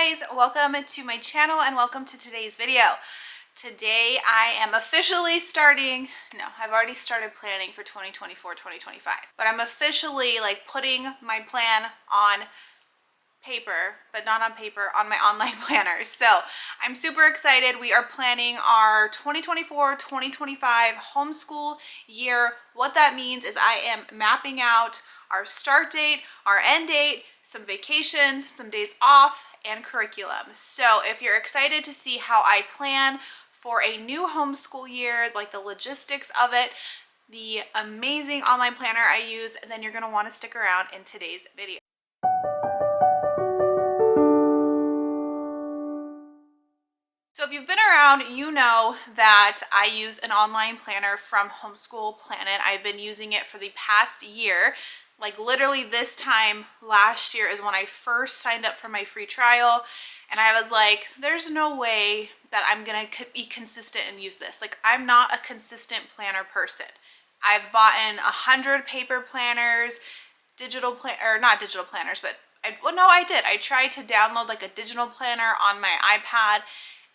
guys, welcome to my channel and welcome to today's video. Today I am officially starting, I've already started planning for 2024-2025, but I'm officially putting my plan on paper, but not on paper, on my online planner. So I'm super excited. We are planning our 2024-2025 homeschool year. What that means is I am mapping out our start date, our end date, some vacations, some days off, and curriculum. So if you're excited to see how I plan for a new homeschool year, like the logistics of it, the amazing online planner I use, then you're going to want to stick around in today's video. So if you've been around, you know that I use an online planner from Homeschool Planet. I've been using it for the past year. Like literally this time last year is when I first signed up for my free trial. And I was like, there's no way that I'm going to be consistent and use this. Like, I'm not a consistent planner person. I've bought in 100 paper planners, not digital planners, but I did. I tried to download like a digital planner on my iPad.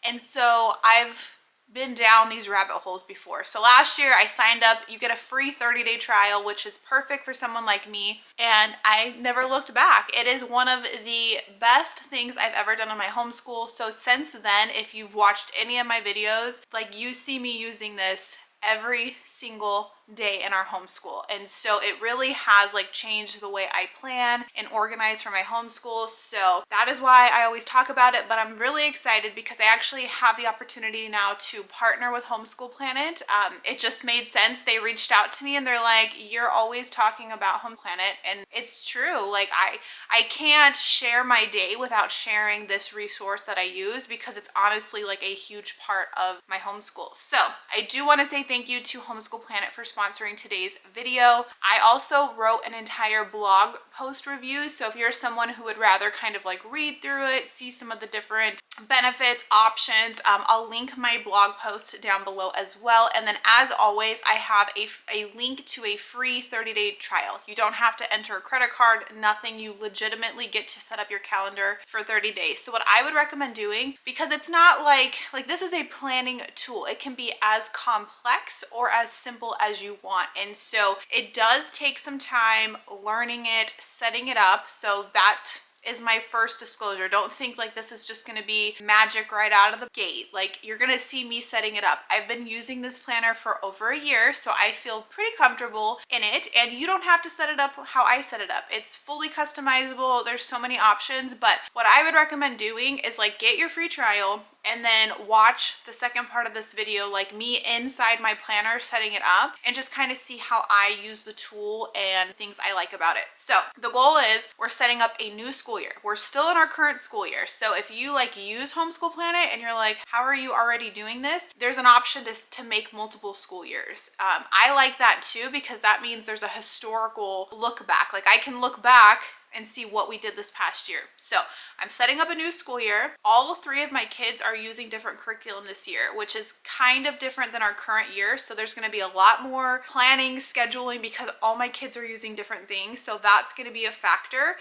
And so I've been down these rabbit holes before. So last year I signed up. You get a free 30-day trial, which is perfect for someone like me. And I never looked back. It is one of the best things I've ever done on my homeschool. So since then, if you've watched any of my videos, you see me using this every single day in our homeschool. And so it really has changed the way I plan and organize for my homeschool. So that is why I always talk about it, but I'm really excited because I actually have the opportunity now to partner with Homeschool Planet. It just made sense. They reached out to me and they're like, you're always talking about Home Planet. And it's true. I can't share my day without sharing this resource that I use because it's honestly a huge part of my homeschool. So I do want to say thank you to Homeschool Planet for sponsoring today's video. I also wrote an entire blog post review. So if you're someone who would rather kind of read through it, see some of the different benefits, options, I'll link my blog post down below as well. And then as always, I have a link to a free 30-day trial. You don't have to enter a credit card, nothing. You legitimately get to set up your calendar for 30 days. So what I would recommend doing, because it's not like this is a planning tool. It can be as complex or as simple as you want. And so it does take some time learning it, setting it up. So that is my first disclosure. Don't think this is just going to be magic right out of the gate. You're going to see me setting it up. I've been using this planner for over a year, so I feel pretty comfortable in it. And you don't have to set it up how I set it up. It's fully customizable. There's so many options, but what I would recommend doing is get your free trial and then watch the second part of this video, me inside my planner setting it up, and just kind of see how I use the tool and things I like about it. So the goal is we're setting up a new school year. We're still in our current school year. So if you use Homeschool Planet and you're like, how are you already doing this? There's an option to make multiple school years. I like that too, because that means there's a historical look back. I can look back and see what we did this past year. So I'm setting up a new school year. All three of my kids are using different curriculum this year, which is kind of different than our current year. So there's going to be a lot more planning, scheduling, because all my kids are using different things. So that's going to be a factor.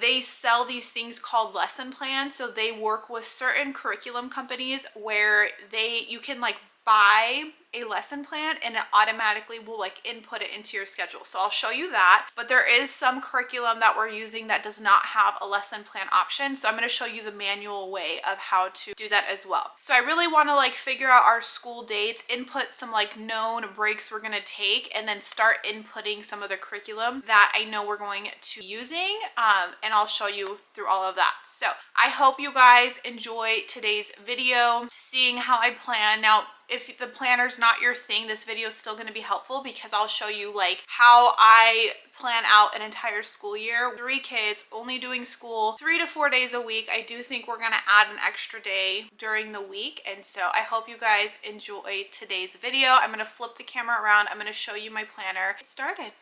They sell these things called lesson plans. So they work with certain curriculum companies where you can buy a lesson plan and it automatically will input it into your schedule. So I'll show you that, but there is some curriculum that we're using that does not have a lesson plan option. So I'm going to show you the manual way of how to do that as well. So I really want to figure out our school dates, input some known breaks we're going to take, and then start inputting some of the curriculum that I know we're going to be using. And I'll show you through all of that. So I hope you guys enjoy today's video, seeing how I plan. Now, if the planner's not your thing, this video is still going to be helpful because I'll show you how I plan out an entire school year. 3 kids, only doing school 3 to 4 days a week. I do think we're going to add an extra day during the week. And so I hope you guys enjoy today's video. I'm going to flip the camera around. I'm going to show you my planner. Get started.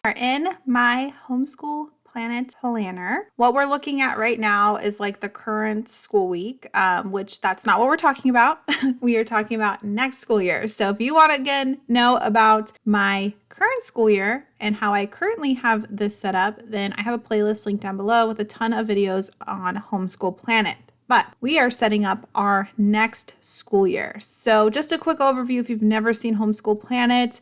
We're in my Homeschool Planet Planner. What we're looking at right now is the current school week, which that's not what we're talking about. We are talking about next school year. So if you want to again know about my current school year and how I currently have this set up, then I have a playlist linked down below with a ton of videos on Homeschool Planet. but we are setting up our next school year. So just a quick overview if you've never seen Homeschool Planet.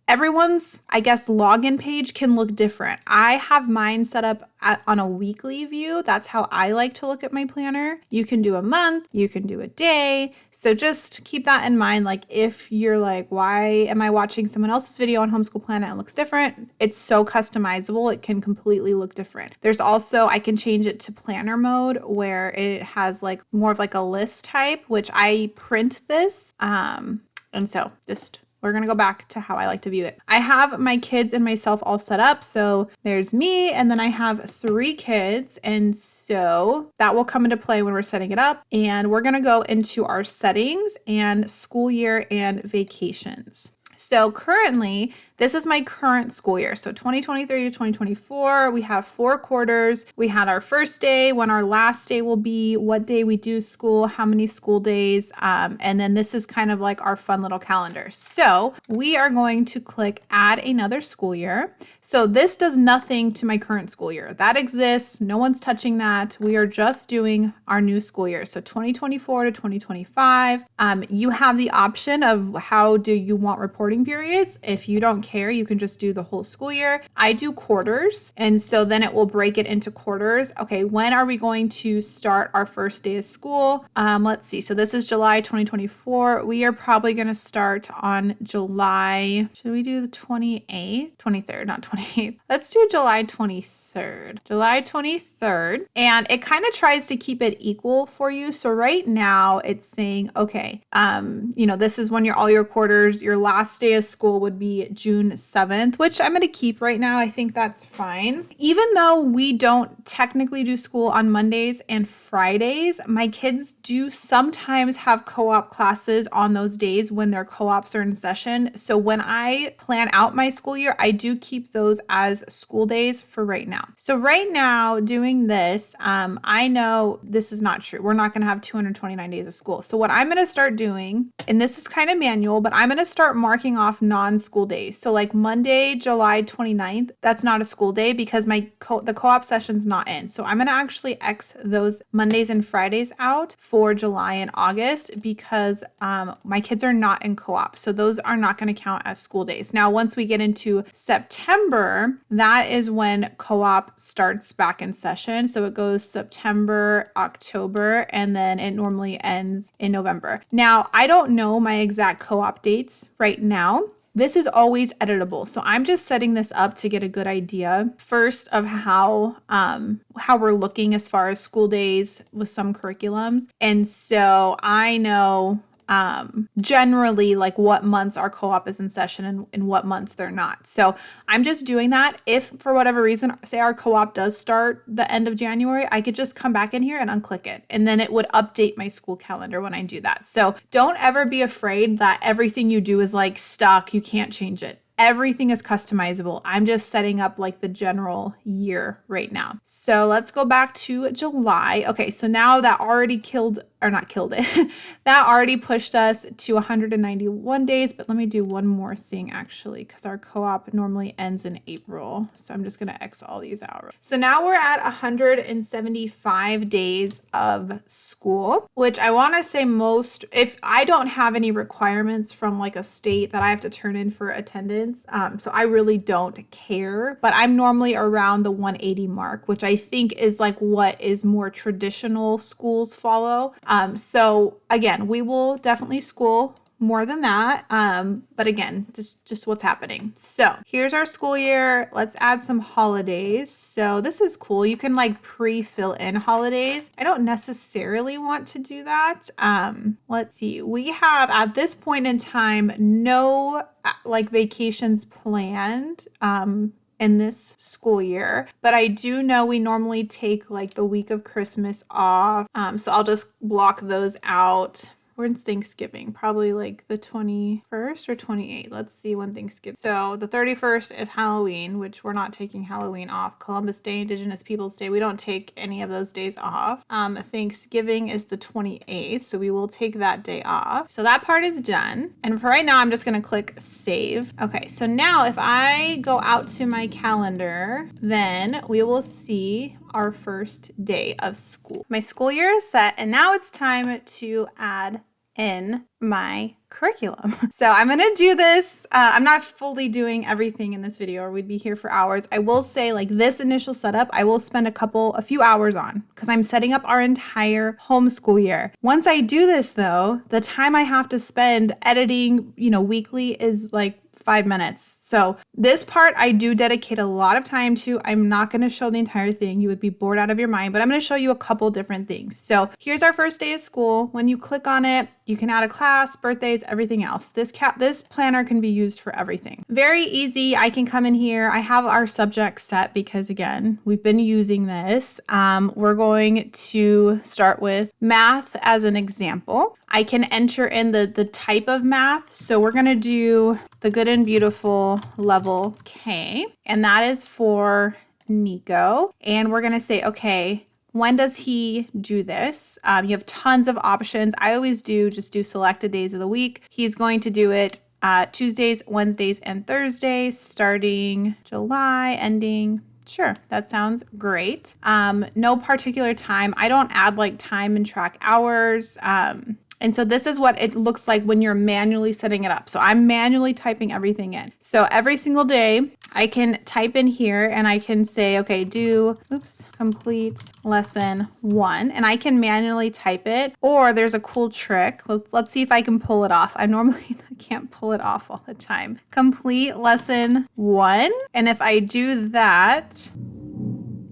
Everyone's, I guess, login page can look different. I have mine set up on a weekly view. That's how I like to look at my planner. You can do a month, you can do a day. So just keep that in mind. Like if you're like, why am I watching someone else's video on Homeschool Planet and it looks different? It's so customizable. It can completely look different. There's also, I can change it to planner mode where it has like more of like a list type, which I print this. And so just we're going to go back to how I like to view it. I have my kids and myself all set up. So there's me, and then I have 3 kids. And so that will come into play when we're setting it up. And we're going to go into our settings and school year and vacations. So currently, this is my current school year. So 2023 to 2024, we have 4 quarters. We had our first day, when our last day will be, what day we do school, how many school days. And then this is kind of like our fun little calendar. So we are going to click add another school year. So this does nothing to my current school year. That exists. No one's touching that. We are just doing our new school year. So 2024 to 2025. You have the option of how do you want reporting periods. If you don't care, you can just do the whole school year. I do quarters, and so then it will break it into quarters. Okay, when are we going to start our first day of school? Let's see. So this is July 2024. We are probably going to start on July. Should we do the 28th? 23rd, not 28th. Let's do July 23rd. July 23rd. And it kind of tries to keep it equal for you. So right now it's saying, okay, this is when all your quarters, your last day of school would be June 7th, which I'm going to keep right now. I think that's fine. Even though we don't technically do school on Mondays and Fridays, my kids do sometimes have co-op classes on those days when their co-ops are in session. So when I plan out my school year, I do keep those as school days for right now. So right now doing this, I know this is not true. We're not going to have 229 days of school. So what I'm going to start doing, and this is kind of manual, but I'm going to start marking off non-school days. So like Monday, July 29th, that's not a school day because the co-op session's not in. So I'm going to actually X those Mondays and Fridays out for July and August because my kids are not in co-op. So those are not going to count as school days. Now, once we get into September, that is when co-op starts back in session. So it goes September, October, and then it normally ends in November. Now, I don't know my exact co-op dates right now. This is always editable. So I'm just setting this up to get a good idea first of how we're looking as far as school days with some curriculums. And so I know generally like what months our co-op is in session and what months they're not. So I'm just doing that. If for whatever reason, say our co-op does start the end of January, I could just come back in here and unclick it. And then it would update my school calendar when I do that. So don't ever be afraid that everything you do is like stuck. You can't change it. Everything is customizable. I'm just setting up like the general year right now. So let's go back to July. Okay, so now that already that already pushed us to 191 days, but let me do one more thing actually, because our co-op normally ends in April. So I'm just gonna X all these out. So now we're at 175 days of school, which I wanna say if I don't have any requirements from like a state that I have to turn in for attendance, so I really don't care, but I'm normally around the 180 mark, which I think is like what is more traditional schools follow. So again, we will definitely school more than that. But again, just what's happening. So here's our school year. Let's add some holidays. So this is cool. You can like pre-fill in holidays. I don't necessarily want to do that. Let's see. We have at this point in time, no like vacations planned. In this school year, but I do know we normally take like the week of Christmas off. So I'll just block those out. When's Thanksgiving? Probably like the 21st or 28th. Let's see when Thanksgiving. So the 31st is Halloween, which we're not taking Halloween off. Columbus Day, Indigenous Peoples Day, we don't take any of those days off. Thanksgiving is the 28th, so we will take that day off. So that part is done. And for right now, I'm just gonna click save. Okay, so now if I go out to my calendar, then we will see our first day of school. My school year is set, and now it's time to add in my curriculum. So I'm going to do this. I'm not fully doing everything in this video or we'd be here for hours. I will say, like, this initial setup, I will spend a few hours on because I'm setting up our entire homeschool year. Once I do this though, the time I have to spend editing, weekly is like 5 minutes. So this part I do dedicate a lot of time to. I'm not going to show the entire thing. You would be bored out of your mind, but I'm going to show you a couple different things. So here's our first day of school. When you click on it, you can add a class, birthdays, everything else. This planner can be used for everything. Very easy. I can come in here. I have our subjects set because, again, we've been using this. We're going to start with math as an example. I can enter in the type of math. So we're going to do the Good and Beautiful level K, and that is for Nico. And we're going to say, okay, when does he do this? You have tons of options. I always just do selected days of the week. He's going to do it Tuesdays, Wednesdays, and Thursdays, starting July, ending. Sure, that sounds great. No particular time. I don't add like time and track hours. And so this is what it looks like when you're manually setting it up. So I'm manually typing everything in. So every single day I can type in here and I can say, okay, complete lesson 1. And I can manually type it, or there's a cool trick. Let's see if I can pull it off. I can't pull it off all the time. Complete lesson 1. And if I do that,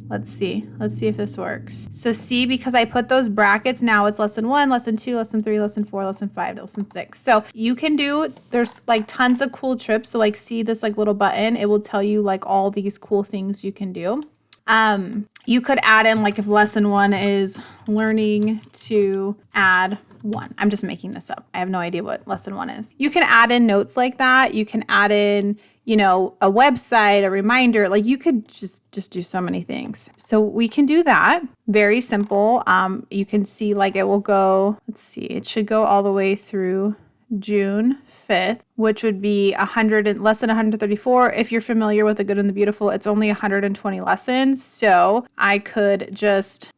let's see if this works. So see, because I put those brackets, now it's lesson 1, lesson 2, lesson 3, lesson 4, lesson 5, lesson 6. So you can there's like tons of cool trips. So like see this like little button, it will tell you like all these cool things you can do. You could add in, like, if lesson 1 is learning to add 1. I'm just making this up. I have no idea what lesson 1 is. You can add in notes like that. You can add in, a website, a reminder. Like, you could just do so many things. So we can do that. Very simple. You can see, like, it will go, it should go all the way through June 5th, which would be less than 134. If you're familiar with the Good and the Beautiful, it's only 120 lessons. So I could just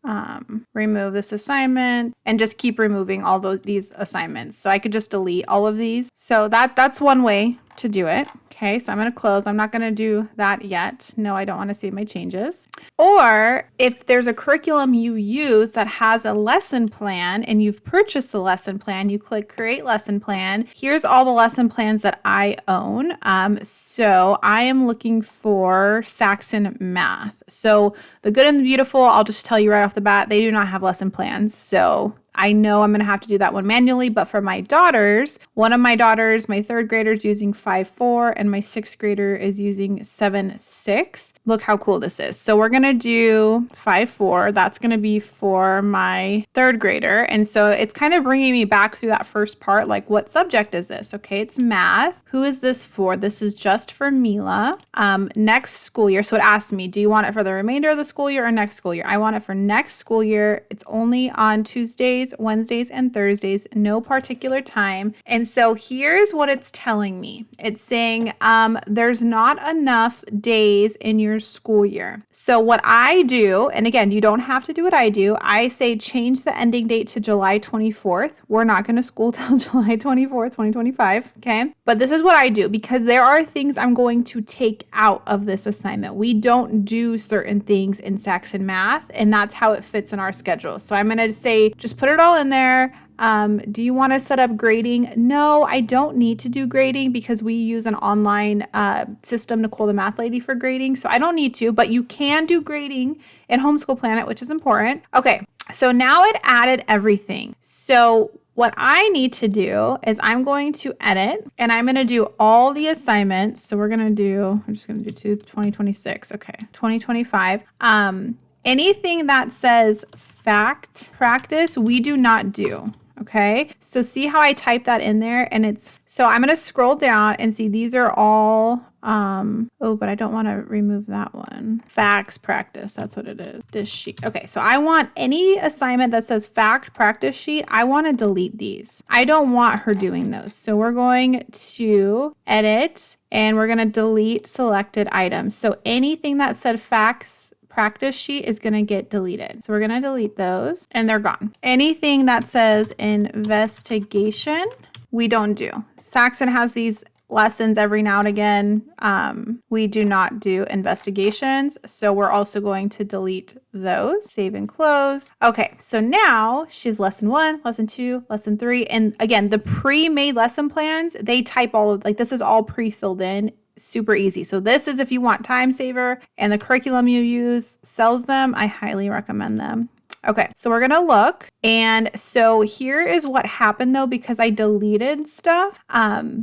remove this assignment and just keep removing all these assignments. So I could just delete all of these. So that's one way to do it. Okay, so I'm going to close. I'm not going to do that yet. No, I don't want to save my changes. Or if there's a curriculum you use that has a lesson plan and you've purchased the lesson plan, you click Create Lesson Plan. Here's all the lesson plans that I own. So I am looking for Saxon Math. So the Good and the Beautiful, I'll just tell you right off the bat, they do not have lesson plans. So I know I'm going to have to do that one manually, but for my daughters, one of my daughters, my 3rd grader, is using 5.4 and my 6th grader is using 7.6. Look how cool this is. So we're going to do 5.4. That's going to be for my 3rd grader. And so it's kind of bringing me back through that first part, like, what subject is this? Okay, it's math. Who is this for? This is just for Mila. Next school year. So it asks me, do you want it for the remainder of the school year or next school year? I want it for next school year. It's only on Tuesdays, Wednesdays, and Thursdays, no particular time. And so here's what it's telling me. It's saying there's not enough days in your school year. So what I do, and again, you don't have to do what I do, I say change the ending date to July 24th. We're not going to school till July 24th, 2025. Okay. But this is what I do because there are things I'm going to take out of this assignment. We don't do certain things in Saxon Math, and that's how it fits in our schedule. So I'm going to say, just put it all in there. Do you want to set up grading? No, I don't need to do grading because we use an online system, Nicole the Math Lady, for grading. So I don't need to, but you can do grading in Homeschool Planet, which is important. Okay, so now it added everything. So what I need to do is I'm going to edit and I'm going to do all the assignments. So I'm just going to do 2026. Okay, 2025. Anything that says fact practice, we do not do. Okay, so see how I type that in there, and so I'm going to scroll down and see these are all, but I don't want to remove that one. Facts practice, that's what it is. This sheet. Okay, so I want any assignment that says fact practice sheet, I want to delete these. I don't want her doing those. So we're going to edit and we're going to delete selected items. So anything that said facts practice sheet is going to get deleted. So we're going to delete those and they're gone. Anything that says investigation, we don't do. Saxon has these lessons every now and again. We do not do investigations. So we're also going to delete those. Save and close. Okay, so now she's lesson 1, lesson 2, lesson 3. And again, the pre-made lesson plans, they type all of, like, this is all pre-filled in. Super easy. So this is if you want time saver and the curriculum you use sells them, I highly recommend them. Okay, so we're gonna look, and so here is what happened though, because I deleted stuff.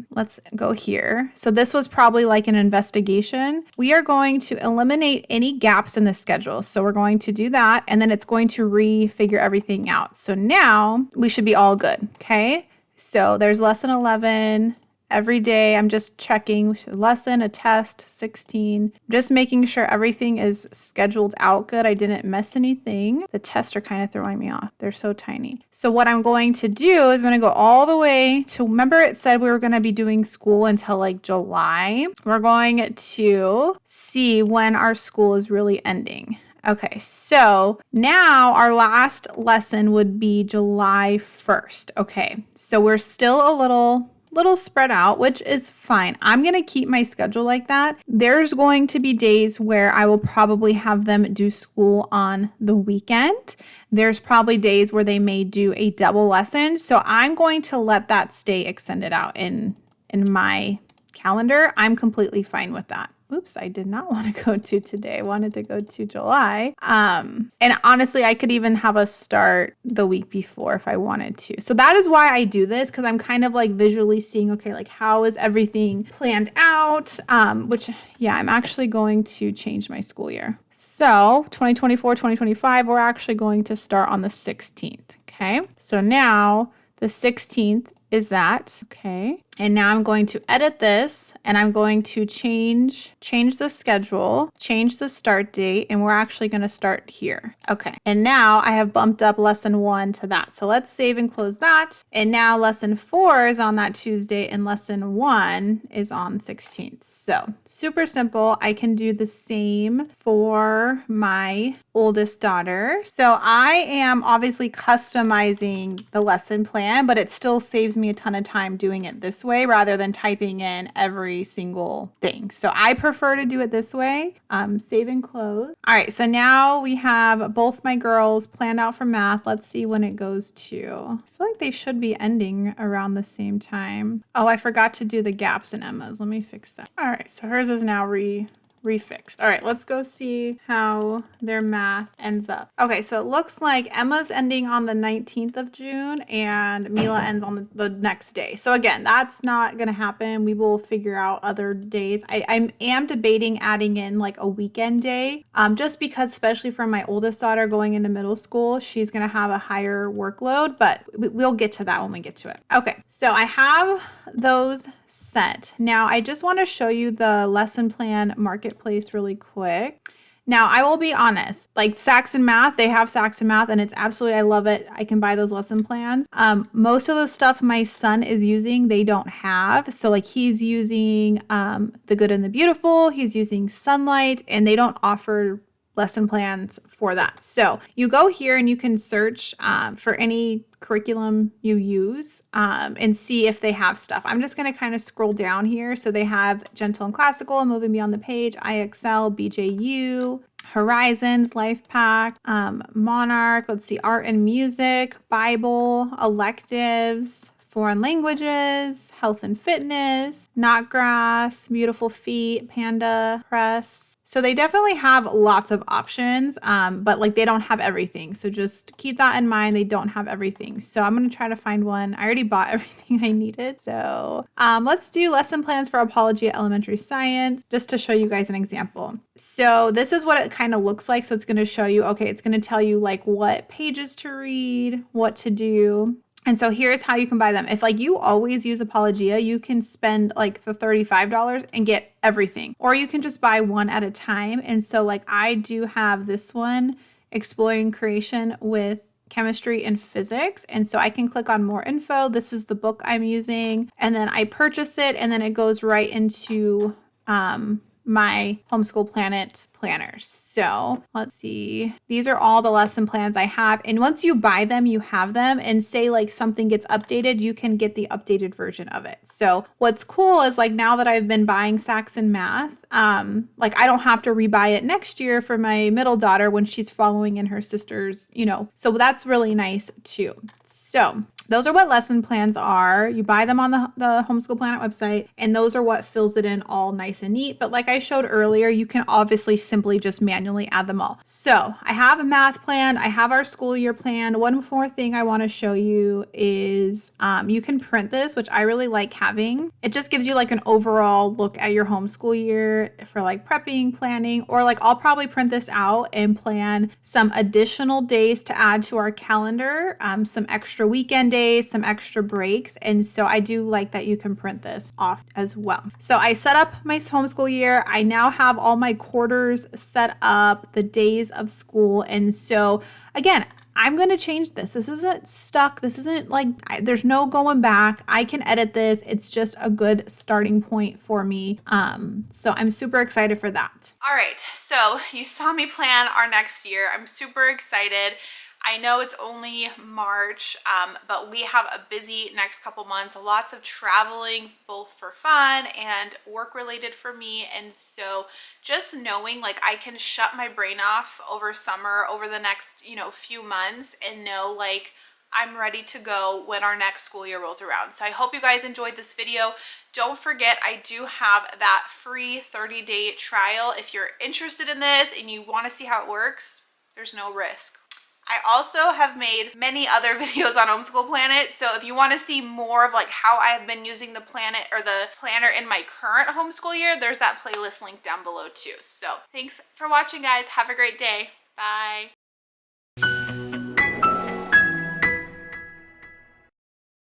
Let's go here. So this was probably like an investigation. We are going to eliminate any gaps in the schedule. So we're going to do that, and then it's going to refigure everything out. So now we should be all good. Okay, so there's lesson 11. Every day I'm just checking lesson, a test, 16, just making sure everything is scheduled out good. I didn't miss anything. The tests are kind of throwing me off. They're so tiny. So what I'm going to do is I'm going to go all the way to, remember it said we were going to be doing school until like July. We're going to see when our school is really ending. Okay, so now our last lesson would be July 1st. Okay, so we're still a little spread out, which is fine. I'm going to keep my schedule like that. There's going to be days where I will probably have them do school on the weekend. There's probably days where they may do a double lesson. So I'm going to let that stay extended out in my calendar. I'm completely fine with that. Oops, I did not want to go to today. I wanted to go to July. And honestly, I could even have us start the week before if I wanted to. So that is why I do this, because I'm kind of like visually seeing, okay, like how is everything planned out? Which, yeah, I'm actually going to change my school year. So 2024, 2025, we're actually going to start on the 16th. Okay, so now the 16th is that. Okay. And now I'm going to edit this, and I'm going to change the schedule, change the start date, and we're actually going to start here. Okay. And now I have bumped up lesson 1 to that. So let's save and close that. And now lesson 4 is on that Tuesday and lesson 1 is on 16th. So super simple. I can do the same for my oldest daughter. So I am obviously customizing the lesson plan, but it still saves me a ton of time doing it this way rather than typing in every single thing. So I prefer to do it this way. Save and close. All right, so now we have both my girls planned out for math. Let's see when it goes to. I feel like they should be ending around the same time. Oh, I forgot to do the gaps in Emma's. Let me fix that. All right, so hers is now refixed. All right, let's go see how their math ends up. Okay, so it looks like Emma's ending on the 19th of June and Mila ends on the next day. So again, that's not going to happen. We will figure out other days. I am debating adding in like a weekend day, just because especially for my oldest daughter going into middle school, she's going to have a higher workload, but we'll get to that when we get to it. Okay, so I have those set. Now I just want to show you the lesson plan marketplace really quick. Now I will be honest, like Saxon Math, they have Saxon Math and it's absolutely, I love it. I can buy those lesson plans. Most of the stuff my son is using, they don't have. So like he's using The Good and the Beautiful, he's using Sunlight, and they don't offer lesson plans for that. So you go here and you can search for any curriculum you use and see if they have stuff. I'm just going to kind of scroll down here. So they have Gentle and Classical, Moving Beyond the Page, IXL, BJU, Horizons, Life Pack, Monarch, let's see, Art and Music, Bible, Electives, Foreign Languages, Health and Fitness, Knotgrass, Beautiful Feet, Panda Press. So they definitely have lots of options, but like they don't have everything. So just keep that in mind. They don't have everything. So I'm going to try to find one. I already bought everything I needed. So let's do lesson plans for Apology at Elementary Science, just to show you guys an example. So this is what it kind of looks like. So it's going to show you, okay, it's going to tell you like what pages to read, what to do. And so here's how you can buy them. If like you always use Apologia, you can spend like the $35 and get everything. Or you can just buy one at a time. And so like I do have this one, Exploring Creation with Chemistry and Physics. And so I can click on more info. This is the book I'm using. And then I purchase it and then it goes right into my Homeschool Planet planners. So let's see. These are all the lesson plans I have. And once you buy them, you have them, and say like something gets updated, you can get the updated version of it. So what's cool is like now that I've been buying Saxon Math, like I don't have to rebuy it next year for my middle daughter when she's following in her sister's, so that's really nice too. So those are what lesson plans are. You buy them on the Homeschool Planet website, and those are what fills it in all nice and neat. But like I showed earlier, you can obviously simply just manually add them all. So I have a math plan. I have our school year plan. One more thing I want to show you is you can print this, which I really like having. It just gives you like an overall look at your homeschool year for like prepping, planning, or like I'll probably print this out and plan some additional days to add to our calendar, some extra weekend days, some extra breaks. And so I do like that you can print this off as well. So I set up my homeschool year. I now have all my quarters set up, the days of school. And so again, I'm going to change this. This isn't stuck. This isn't like, there's no going back. I can edit this. It's just a good starting point for me. So I'm super excited for that. All right. So you saw me plan our next year. I'm super excited. I know it's only March, but we have a busy next couple months, lots of traveling, both for fun and work related for me. And so just knowing like I can shut my brain off over summer, over the next, few months, and know like I'm ready to go when our next school year rolls around. So I hope you guys enjoyed this video. Don't forget, I do have that free 30-day trial. If you're interested in this and you want to see how it works, there's no risk. I also have made many other videos on Homeschool Planet, so if you want to see more of like how I have been using the planet or the planner in my current homeschool year, there's that playlist link down below too. So thanks for watching, guys. Have a great day. Bye.